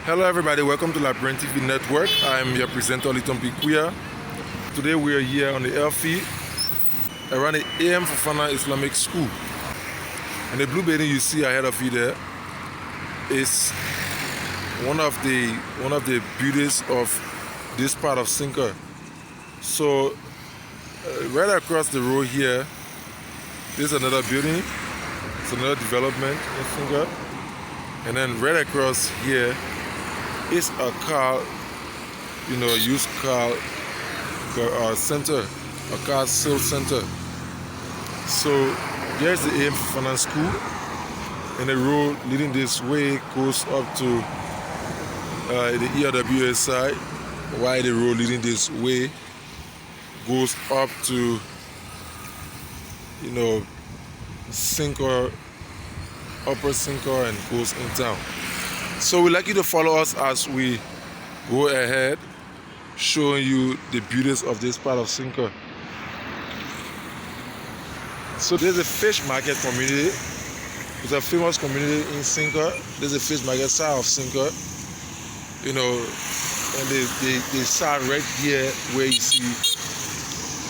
Hello everybody, welcome to Liberian TV Network. I'm your presenter Liton Pikuya. Today we are here on the Airfield around the AM Fofana Islamic School. And the blue building you see ahead of you there is one of the beauties of this part of Sinker. So right across the road here, there's another building. It's another development in Sinker. And then right across here is a car, used car center, a car sales center. So there's the AM Finance School, and the road leading this way goes up to the ERWS side, while the road leading this way goes up to, Sinker, Upper Sinker, and goes in town. So we'd like you to follow us as we go ahead, showing you the beauties of this part of Sinker. So there's a fish market community. It's a famous community in Sinker. There's a fish market south of Sinker. And they start right here where you see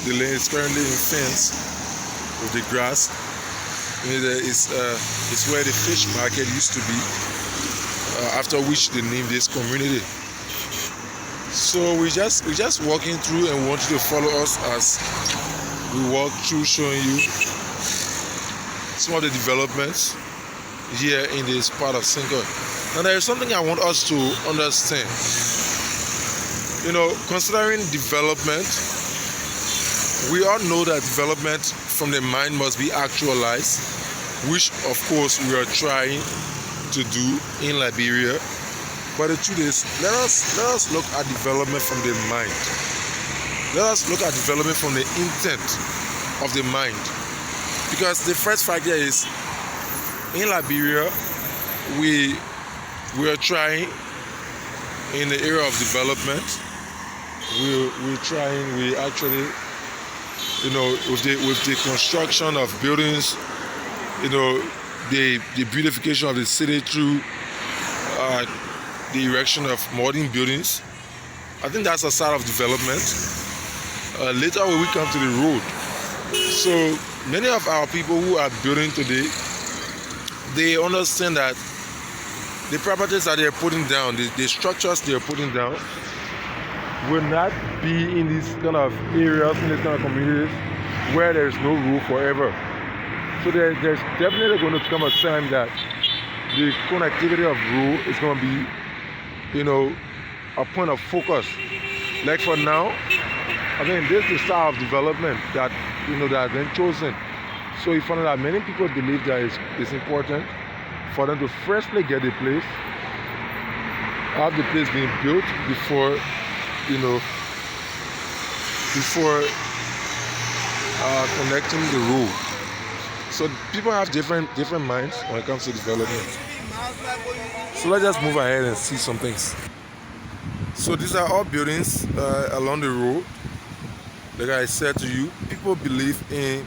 the lane is currently in fence with the grass. It's where the fish market used to be. After which they named this community. So we just walking through, and we want you to follow us as we walk through, showing you some of the developments here in this part of Sinker. Now there is something I want us to understand. Considering development, we all know that development from the mind must be actualized, which of course we are trying to do in Liberia. But the truth is, let us look at development from the mind. Let us look at development from the intent of the mind. Because the first factor is, in Liberia, we are trying in the area of development. We actually, with the construction of buildings, the beautification of the city through the erection of modern buildings. I think that's a side of development. Later when we come to the road, so many of our people who are building today, they understand that the properties that they're putting down, the structures they're putting down, will not be in these kind of areas, in these kind of communities where there's no road forever. So there's definitely going to come a time that the connectivity of road is going to be, a point of focus. Like for now, I think this is the style of development that that has been chosen. So you find that many people believe that it's important for them to firstly get the place, have the place being built before connecting the road. So people have different minds when it comes to development. So let's just move ahead and see some things. So these are all buildings along the road. Like I said to you, people believe in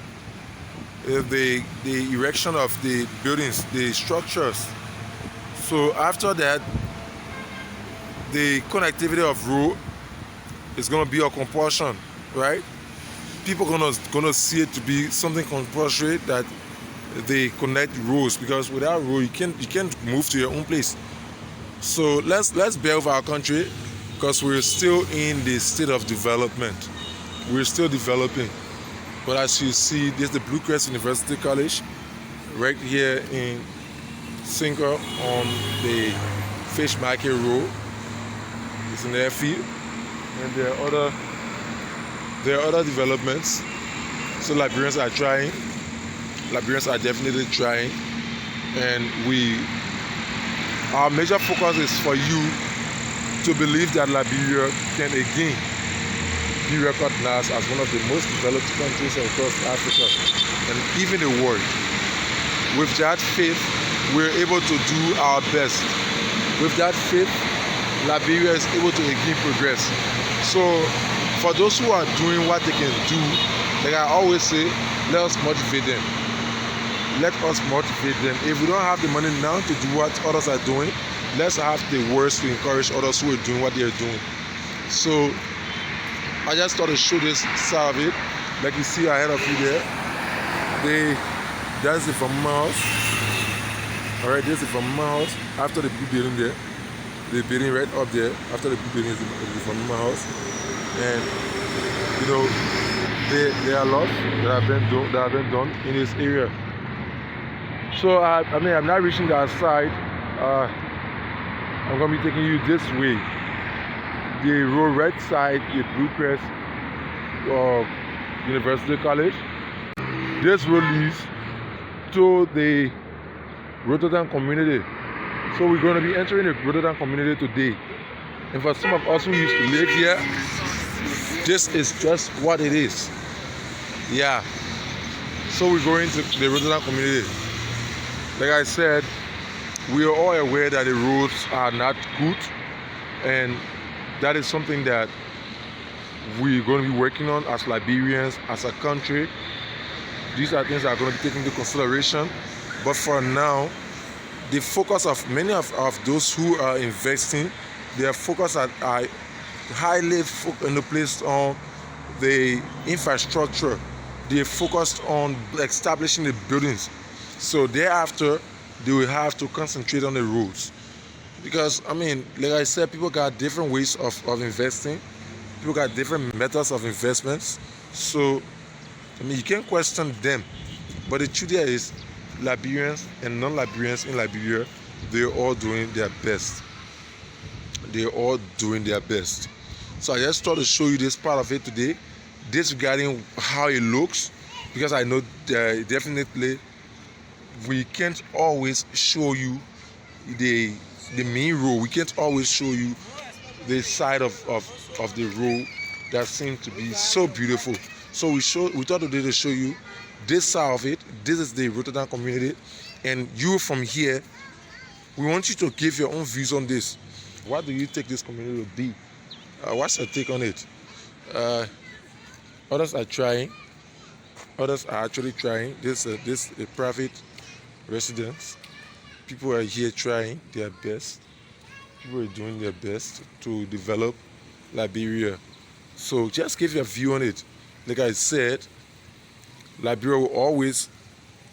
the erection of the buildings, the structures. So after that, the connectivity of road is going to be a compulsion, right? People gonna see it to be something compulsory, that they connect roads, because without road you can't move to your own place. So let's bear with our country, because we're still in the state of development. We're still developing. But as you see, this is the Blue Crest University College right here in Sinker on the Fish Market Road. It's in the Airfield, and there are other developments. So Liberians are trying. Liberians are definitely trying. And our major focus is for you to believe that Liberia can again be recognized as one of the most developed countries across Africa and even the world. With that faith, we're able to do our best. With that faith, Liberia is able to again progress. So for those who are doing what they can do, like I always say, let us motivate them. let us motivate them. If we don't have the money now to do what others are doing, let's have the words to encourage others who are doing what they're doing. So I just thought to show this side of it. Like you see ahead of you there, that's it from my house. Alright, this is from my house. After the blue building there, the building right up there, after the blue building is from my house. And you know, there are a lot that have been done in this area. So I'm not reaching that side. I'm gonna be taking you this way. The road right side is Bluecrest University College. This road leads to the Wroto community. So we're going to be entering the Wroto community today. And for some of us who used to live here, this is just what it is. Yeah. So we're going to the Wroto community. Like I said, we are all aware that the roads are not good, and that is something that we're going to be working on as Liberians, as a country. These are things that are going to be taken into consideration. But for now, the focus of many of those who are investing, their focus are highly placed on the infrastructure. They focused on establishing the buildings. So thereafter, they will have to concentrate on the roads. Because, I mean, like I said, people got different ways of investing. People got different methods of investments. So, I mean, you can't question them. But the truth here is, Liberians and non-Liberians in Liberia, they're all doing their best. They're all doing their best. So I just thought to show you this part of it today, disregarding how it looks, because I know definitely we can't always show you the main road. We can't always show you the side of the road that seems to be so beautiful. So we thought today to show you this side of it. This is the Wroto community, and you from here, we want you to give your own views on this. What do you think this community will be? What's your take on it? Others are trying. Others are actually trying. This is a private residence. People are here trying their best. People are doing their best to develop Liberia. So just give your view on it. Like I said, Liberia will always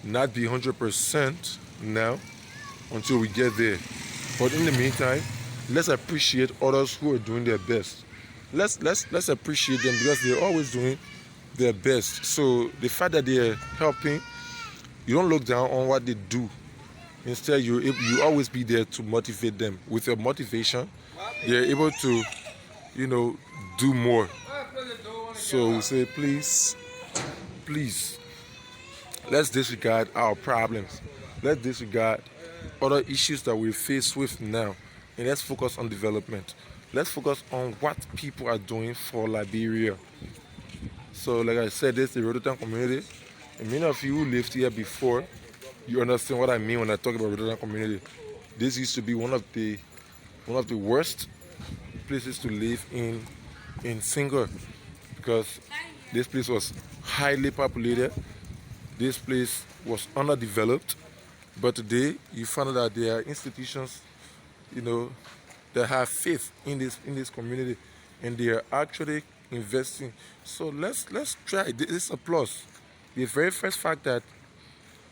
not be 100% now until we get there. But in the meantime, let's appreciate others who are doing their best. Let's appreciate them, because they're always doing their best. So the fact that they're helping, you don't look down on what they do. Instead, you always be there to motivate them. With your motivation, they're able to, do more. So we say, please, let's disregard our problems. Let's disregard other issues that we face with now, and let's focus on development. Let's focus on what people are doing for Liberia. So, like I said, this is the Wroto community, and many of you who lived here before, you understand what I mean when I talk about Wroto community. This used to be one of the worst places to live in Single, because this place was highly populated. This place was underdeveloped. But today, you find out that there are institutions, that have faith in this community, and they are actually investing. So let's try. This is a plus. The very first fact that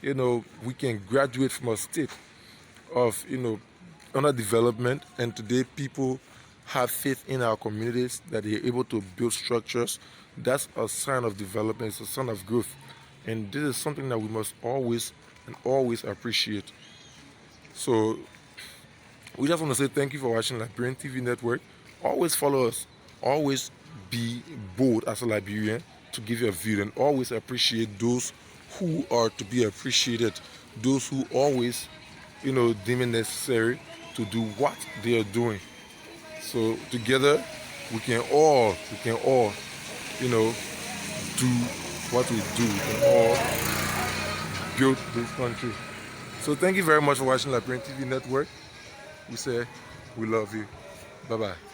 we can graduate from a state of underdevelopment, and today people have faith in our communities that they are able to build structures. That's a sign of development. It's a sign of growth, and this is something that we must always appreciate. So we just want to say thank you for watching Liberian TV Network. Always follow us. Always be bold as a Liberian to give your view, and always appreciate those who are to be appreciated. Those who always, deem it necessary to do what they are doing. So together, we can all, do what we do. We can all build this country. So thank you very much for watching Liberian TV Network. We say we love you. Bye-bye.